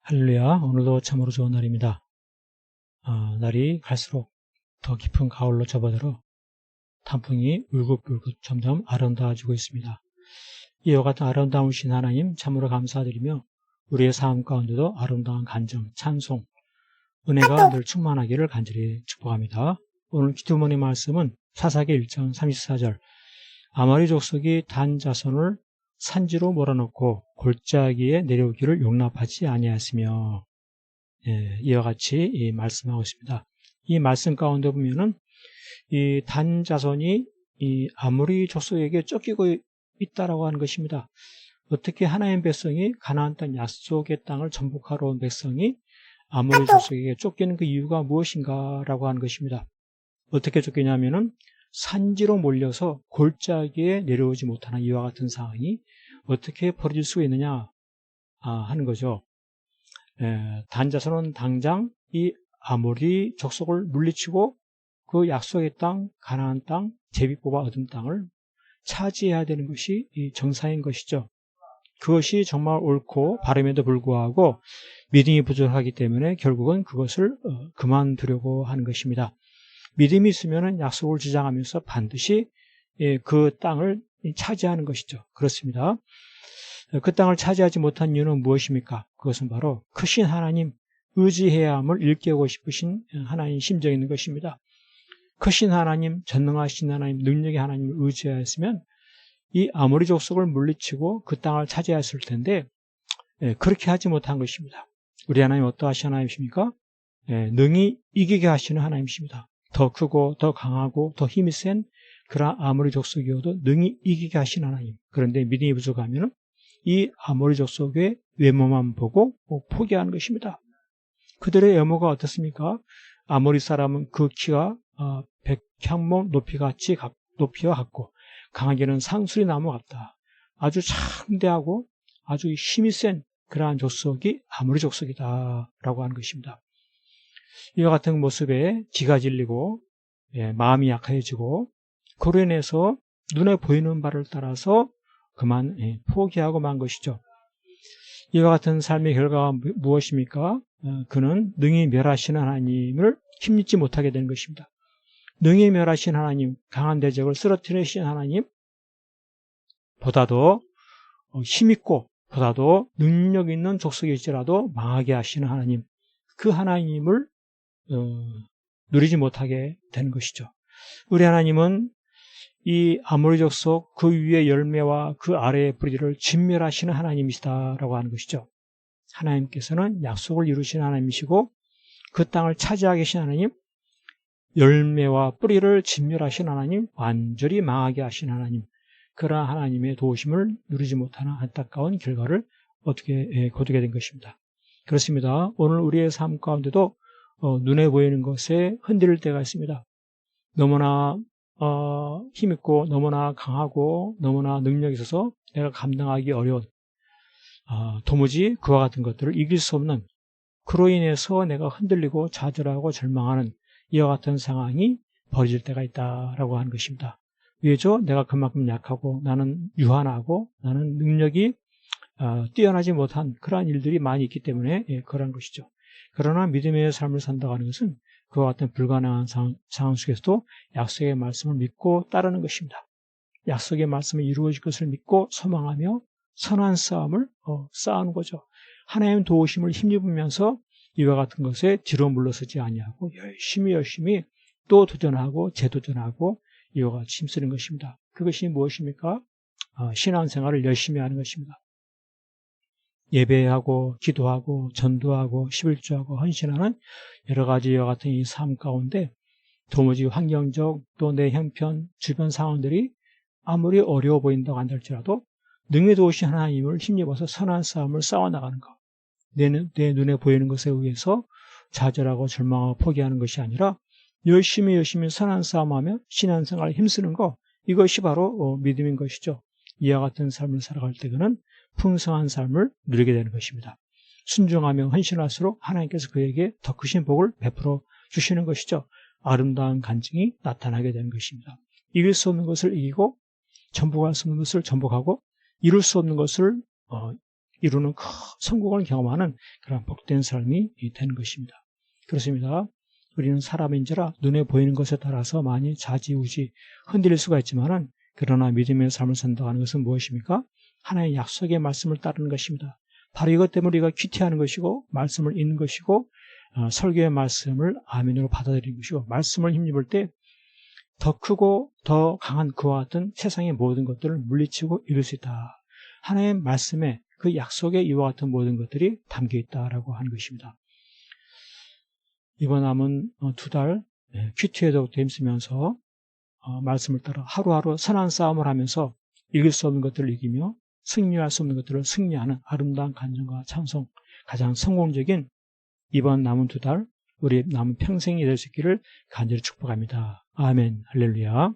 할렐루야. 오늘도 참으로 좋은 날입니다. 날이 갈수록 더 깊은 가을로 접어들어 단풍이 울긋불긋 점점 아름다워지고 있습니다. 이와 같은 아름다움을 주신 하나님 참으로 감사드리며 우리의 삶 가운데도 아름다운 간증, 찬송, 은혜가 늘 충만하기를 간절히 축복합니다. 오늘 기도문의 말씀은 사사기 1장 34절 아모리 족속이 단 자손을 산지로 몰아넣고 골짜기에 내려오기를 용납하지 아니하였으며, 이와 같이 말씀하고 있습니다. 이 말씀 가운데 보면은 이 단 자손이 이 아모리 족속에게 쫓기고 있다라고 하는 것입니다. 어떻게 하나님 백성이 가나안 땅 약속의 땅을 정복하러 온 백성이 아모리 족속에게 쫓기는 그 이유가 무엇인가라고 하는 것입니다. 어떻게 쫓기냐면은 산지로 몰려서 골짜기에 내려오지 못하는 이와 같은 상황이 어떻게 벌어질 수가 있느냐 하는 거죠. 단 자손은 당장 이 아모리 족속을 물리치고 그 약속의 땅, 가나안 땅, 제비 뽑아 얻은 땅을 차지해야 되는 것이 이 정상인 것이죠. 그것이 정말 옳고 바람에도 불구하고 믿음이 부족하기 때문에 결국은 그것을 그만두려고 하는 것입니다. 믿음이 있으면 약속을 주장하면서 반드시 그 땅을 차지하는 것이죠. 그렇습니다. 그 땅을 차지하지 못한 이유는 무엇입니까? 그것은 바로 크신 하나님, 의지해야 함을 일깨우고 싶으신 하나님 심정이 있는 것입니다. 크신 하나님, 전능하신 하나님, 능력의 하나님을 의지하였으면 이 아모리 족속을 물리치고 그 땅을 차지했을 텐데 그렇게 하지 못한 것입니다. 우리 하나님 어떠하신 하나님이십니까? 능히 이기게 하시는 하나님이십니다. 더 크고 더 강하고 더 힘이 센 그런 아모리 족속이어도 능히 이기게 하시는 하나님. 그런데 믿음이 부족하면 이 아모리 족속의 외모만 보고 포기하는 것입니다. 그들의 외모가 어떻습니까? 아모리 사람은 그 키가 백향목 높이와 같고 강하게는 상수리 나무 같다. 아주 창대하고 아주 힘이 센 그러한 족속이 아모리 족속이다라고 하는 것입니다. 이와 같은 모습에 기가 질리고 마음이 약해지고 그로 인해서 눈에 보이는 바를 따라서 그만 포기하고 만 것이죠. 이와 같은 삶의 결과가 무엇입니까? 그는 능히 멸하시는 하나님을 힘입지 못하게 되는 것입니다. 능히 멸하신 하나님, 강한 대적을 쓰러뜨리신 하나님 보다도 힘있고 보다도 능력 있는 족속일지라도 망하게 하시는 하나님, 그 하나님을 누리지 못하게 되는 것이죠. 우리 하나님은 이 아모리 족속 그 위의 열매와 그 아래의 뿌리를 진멸하시는 하나님이시다라고 하는 것이죠. 하나님께서는 약속을 이루시는 하나님이시고 그 땅을 차지하게 하신 하나님, 열매와 뿌리를 진멸하신 하나님, 완전히 망하게 하신 하나님, 그러한 하나님의 도우심을 누리지 못하는 안타까운 결과를 어떻게 거두게 된 것입니다. 그렇습니다. 오늘 우리의 삶 가운데도 눈에 보이는 것에 흔들릴 때가 있습니다. 너무나 힘있고 너무나 강하고 너무나 능력이 있어서 내가 감당하기 어려운 도무지 그와 같은 것들을 이길 수 없는, 그로 인해서 내가 흔들리고 좌절하고 절망하는 이와 같은 상황이 벌어질 때가 있다라고 하는 것입니다. 왜죠? 내가 그만큼 약하고 나는 유한하고 나는 능력이 뛰어나지 못한 그러한 일들이 많이 있기 때문에 그러한 것이죠. 그러나 믿음의 삶을 산다고 하는 것은 그와 같은 불가능한 상황 속에서도 약속의 말씀을 믿고 따르는 것입니다. 약속의 말씀이 이루어질 것을 믿고 소망하며 선한 싸움을 싸우는 거죠. 하나님 도우심을 힘입으면서 이와 같은 것에 뒤로 물러서지 아니하고 열심히 또 도전하고 재도전하고 이와 같이 힘쓰는 것입니다. 그것이 무엇입니까? 신앙생활을 열심히 하는 것입니다. 예배하고 기도하고 전도하고 11조하고 헌신하는 여러 가지 이와 같은 이 삶 가운데 도무지 환경적 또 내 형편 주변 상황들이 아무리 어려워 보인다고 한달지라도 능히 도우신 하나님을 힘입어서 선한 싸움을 싸워나가는 것, 내 눈에 보이는 것에 의해서 좌절하고 절망하고 포기하는 것이 아니라 열심히 선한 싸움하며 신앙생활을 힘쓰는 것, 이것이 바로 믿음인 것이죠. 이와 같은 삶을 살아갈 때 그는 풍성한 삶을 누리게 되는 것입니다. 순종하며 헌신할수록 하나님께서 그에게 더 크신 복을 베풀어 주시는 것이죠. 아름다운 간증이 나타나게 되는 것입니다. 이길 수 없는 것을 이기고 정복할 수 없는 것을 정복하고 이룰 수 없는 것을 이루는 큰 성공을 경험하는 그런 복된 삶이 되는 것입니다. 그렇습니다. 우리는 사람인지라 눈에 보이는 것에 따라서 많이 좌지우지 흔들릴 수가 있지만은 그러나 믿음의 삶을 산다는 것은 무엇입니까? 하나님의 약속의 말씀을 따르는 것입니다. 바로 이것 때문에 우리가 큐티하는 것이고 말씀을 읽는 것이고 설교의 말씀을 아멘으로 받아들이는 것이고 말씀을 힘입을 때 더 크고 더 강한 그와 같은 세상의 모든 것들을 물리치고 이룰 수 있다. 하나님의 말씀에 그 약속의 이와 같은 모든 것들이 담겨 있다라고 하는 것입니다. 이번 남은 2달 큐티에도 힘쓰면서 말씀을 따라 하루하루 선한 싸움을 하면서 이길 수 없는 것들을 이기며 승리할 수 없는 것들을 승리하는 아름다운 간증과 찬송, 가장 성공적인 이번 남은 2달 우리 남은 평생이 될 수 있기를 간절히 축복합니다. 아멘, 할렐루야.